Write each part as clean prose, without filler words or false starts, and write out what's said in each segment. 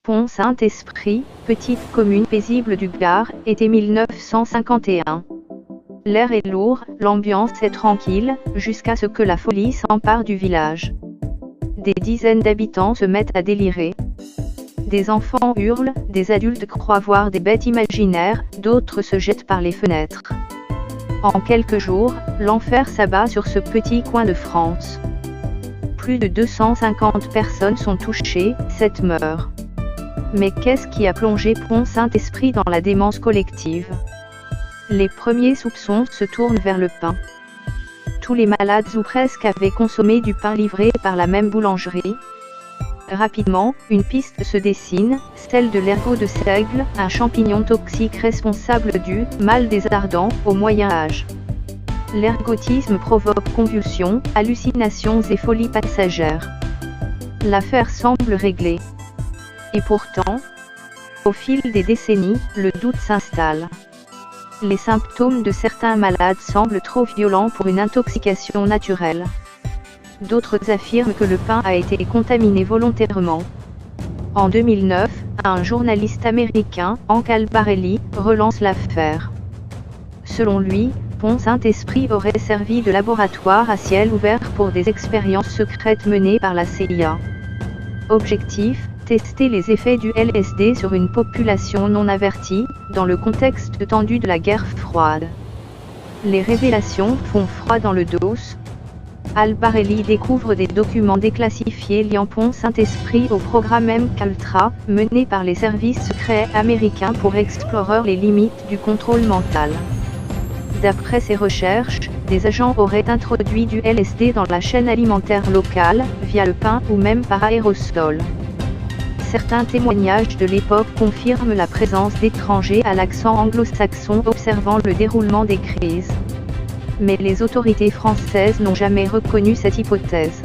Pont-Saint-Esprit, petite commune paisible du Gard, été 1951. L'air est lourd, l'ambiance est tranquille, jusqu'à ce que la folie s'empare du village. Des dizaines d'habitants se mettent à délirer. Des enfants hurlent, des adultes croient voir des bêtes imaginaires, d'autres se jettent par les fenêtres. En quelques jours, l'enfer s'abat sur ce petit coin de France. Plus de 250 personnes sont touchées, 7 meurent. Mais qu'est-ce qui a plongé Pont-Saint-Esprit dans la démence collective? Les premiers soupçons se tournent vers le pain. Tous les malades ou presque avaient consommé du pain livré par la même boulangerie. Rapidement, une piste se dessine, celle de l'ergot de seigle, un champignon toxique responsable du mal des ardents au Moyen Âge. L'ergotisme provoque convulsions, hallucinations et folies passagères. L'affaire semble réglée. Et pourtant, au fil des décennies, le doute s'installe. Les symptômes de certains malades semblent trop violents pour une intoxication naturelle. D'autres affirment que le pain a été contaminé volontairement. En 2009, un journaliste américain, Hank Albarelli, relance l'affaire. Selon lui, Pont-Saint-Esprit aurait servi de laboratoire à ciel ouvert pour des expériences secrètes menées par la CIA. Objectif: tester les effets du LSD sur une population non avertie, dans le contexte tendu de la guerre froide. Les révélations font froid dans le dos. Albarelli découvre des documents déclassifiés liant Pont-Saint-Esprit au programme MKUltra, mené par les services secrets américains pour explorer les limites du contrôle mental. D'après ces recherches, des agents auraient introduit du LSD dans la chaîne alimentaire locale, via le pain ou même par aérosol. Certains témoignages de l'époque confirment la présence d'étrangers à l'accent anglo-saxon observant le déroulement des crises. Mais les autorités françaises n'ont jamais reconnu cette hypothèse.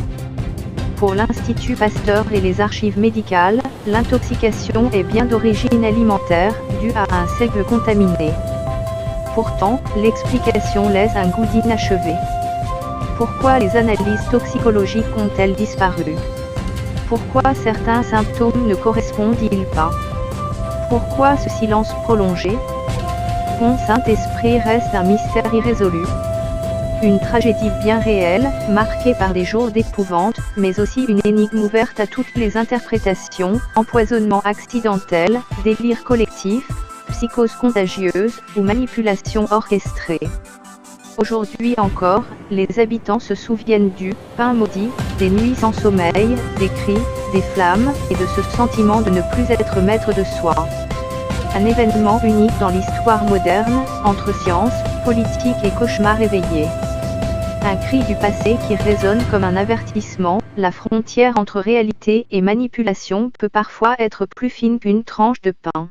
Pour l'Institut Pasteur et les archives médicales, l'intoxication est bien d'origine alimentaire, due à un seigle contaminé. Pourtant, l'explication laisse un goût d'inachevé. Pourquoi les analyses toxicologiques ont-elles disparu? Pourquoi certains symptômes ne correspondent-ils pas? Pourquoi ce silence prolongé? Pont-Saint-Esprit reste un mystère irrésolu. Une tragédie bien réelle, marquée par des jours d'épouvante, mais aussi une énigme ouverte à toutes les interprétations, empoisonnement accidentel, délire collectif, psychose contagieuse, ou manipulation orchestrée. Aujourd'hui encore, les habitants se souviennent du pain maudit, des nuits sans sommeil, des cris, des flammes, et de ce sentiment de ne plus être maître de soi. Un événement unique dans l'histoire moderne, entre science, politique et cauchemar éveillé. Un cri du passé qui résonne comme un avertissement, la frontière entre réalité et manipulation peut parfois être plus fine qu'une tranche de pain.